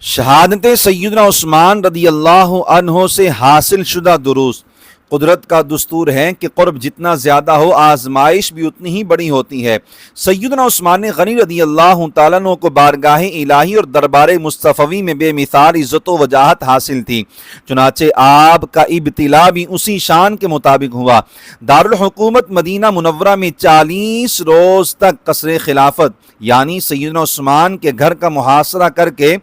شہادت سیدنا عثمان رضی اللہ عنہ سے حاصل شدہ دروس۔ قدرت کا دستور ہے کہ قرب جتنا زیادہ ہو آزمائش بھی اتنی ہی بڑی ہوتی ہے۔ سیدنا عثمان غنی رضی اللہ تعالیٰ عنہ کو بارگاہ الہی اور دربار مصطفی میں بے مثال عزت و وجاہت حاصل تھی، چنانچہ آپ کا ابتلا بھی اسی شان کے مطابق ہوا۔ دارالحکومت مدینہ منورہ میں 40 روز تک قصر خلافت یعنی سیدنا عثمان کے گھر کا محاصرہ کر کے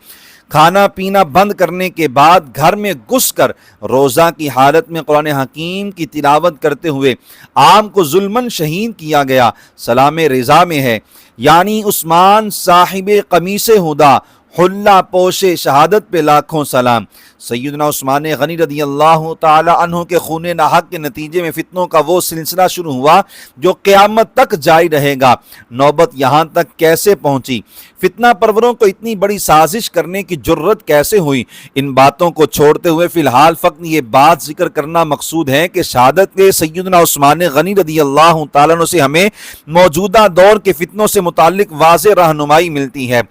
کھانا پینا بند کرنے کے بعد گھر میں گھس کر روزہ کی حالت میں قرآن حکیم کی تلاوت کرتے ہوئے عام کو ظلماً شہید کیا گیا۔ سلام رضا میں ہے یعنی عثمان صاحب قمیص ہدا، حلہ پوش شہادت پہ لاکھوں سلام۔ سیدنا عثمان غنی رضی اللہ تعالی عنہ کے خون ناحق کے نتیجے میں فتنوں کا وہ سلسلہ شروع ہوا جو قیامت تک جاری رہے گا۔ نوبت یہاں تک کیسے پہنچی؟ فتنہ پروروں کو اتنی بڑی سازش کرنے کی جرت کیسے ہوئی؟ ان باتوں کو چھوڑتے ہوئے فی الحال فقط یہ بات ذکر کرنا مقصود ہے کہ شہادت کے سیدنا عثمان غنی رضی اللہ تعالیٰ عنہ سے ہمیں موجودہ دور کے فتنوں سے متعلق واضح رہنمائی ملتی ہے۔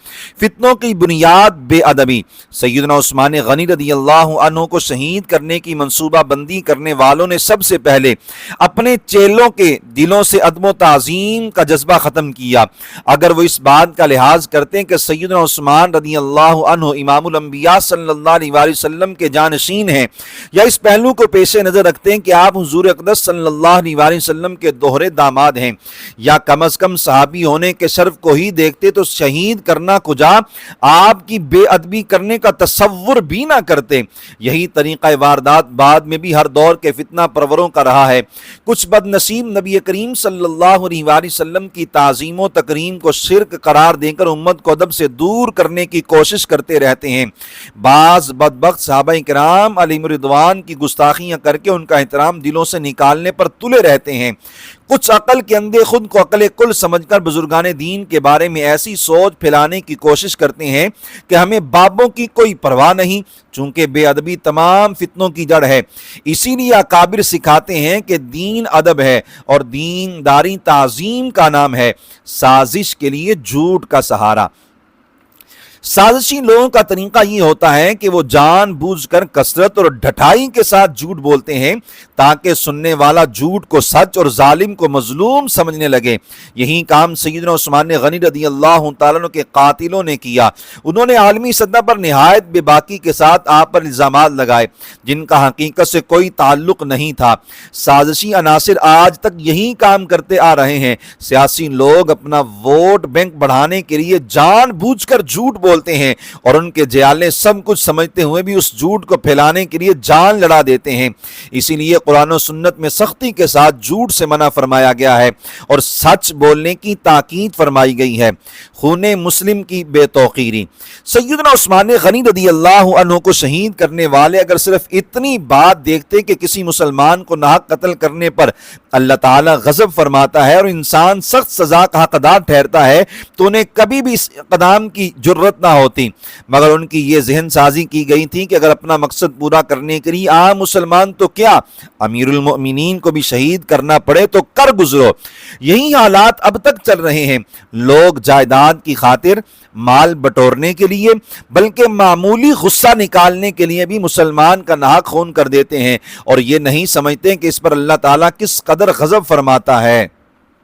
فتنوں کی بنیاد بے ادبی۔ سیدنا عثمان غنی رضی اللہ عنہ کو شہید کرنے کی منصوبہ بندی کرنے والوں نے سب سے پہلے اپنے چیلوں کے دلوں سے ادب و تعظیم کا جذبہ ختم کیا۔ اگر وہ اس بات کا لحاظ کرتے ہیں کہ سیدنا عثمان رضی اللہ عنہ امام الانبیاء صلی اللہ علیہ وسلم کے جانشین ہیں، یا اس پہلو کو پیش نظر رکھتے ہیں کہ آپ حضور اقدس صلی اللہ علیہ وسلم کے دوہرے داماد ہیں، یا کم از کم صحابی ہونے کے شرف کو ہی دیکھتے تو شہید کرنا کجا آپ کی بے ادبی کرنے کا تصور بھی نہ کرتے۔ یہی طریقہ واردات بعد میں بھی ہر دور کے فتنہ پروروں کا رہا ہے۔ کچھ بد نصیب نبی کریم صلی اللہ علیہ وسلم کی تعظیم و تکریم کو شرک قرار دے کر امت کو ادب سے دور کرنے کی کوشش کرتے رہتے ہیں۔ بعض بدبخت صحابہ کرام علیہم رضوان کی گستاخیاں کر کے ان کا احترام دلوں سے نکالنے پر تلے رہتے ہیں۔ کچھ عقل کے اندھے خود کو عقل کل سمجھ کر بزرگان دین کے بارے میں ایسی سوچ پھیلانے کی کوشش کرتے ہیں کہ ہمیں بابوں کی کوئی پرواہ نہیں، چونکہ بے ادبی تمام فتنوں کی جڑ ہے۔ اسی لیے اکابر سکھاتے ہیں کہ دین ادب ہے اور دین داری تعظیم کا نام ہے، سازش کے لیے جھوٹ کا سہارا۔ سازشی لوگوں کا طریقہ یہ ہوتا ہے کہ وہ جان بوجھ کر کثرت اور ڈھٹائی کے ساتھ جھوٹ بولتے ہیں تاکہ سننے والا جھوٹ کو سچ اور ظالم کو مظلوم سمجھنے لگے۔ یہی کام سیدنا عثمان غنی رضی اللہ تعالیٰ عنہ کے قاتلوں نے کیا۔ انہوں نے عالمی سطح پر نہایت بے باکی کے ساتھ آپ پر الزامات لگائے جن کا حقیقت سے کوئی تعلق نہیں تھا۔ سازشی عناصر آج تک یہی کام کرتے آ رہے ہیں۔ سیاسی لوگ اپنا ووٹ بینک بڑھانے کے لیے جان بوجھ کر جھوٹ بولتے ہیں اور ان کے جیالے سب کچھ سمجھتے ہوئے بھی اس جھوٹ کو پھیلانے کے لیے جان لڑا دیتے ہیں۔ اسی لیے قرآن و سنت میں سختی کے ساتھ جھوٹ سے منع فرمایا گیا ہے اور سچ بولنے کی تاکید فرمائی گئی ہے۔ خون مسلم کی بے توقیری۔ سیدنا عثمان غنی رضی اللہ عنہ کو شہید کرنے والے اگر صرف اتنی بات دیکھتے کہ کسی مسلمان کو ناحق قتل کرنے پر اللہ تعالیٰ غضب فرماتا ہے اور انسان سخت سزا کا حقدار ٹھہرتا ہے تو انہیں کبھی بھی اس اقدام کی جرت نہ ہوتی، مگر ان کی یہ ذہن سازی کی گئی تھی کہ اگر اپنا مقصد پورا کرنے کے لیے عام مسلمان تو کیا امیر المؤمنین کو بھی شہید کرنا پڑے تو کر گزرو۔ یہی حالات اب تک چل رہے ہیں۔ لوگ جائیداد کی خاطر، مال بٹورنے کے لیے، بلکہ معمولی غصہ نکالنے کے لیے بھی مسلمان کا ناحق خون کر دیتے ہیں اور یہ نہیں سمجھتے کہ اس پر اللہ تعالیٰ کس قدر غضب فرماتا ہے۔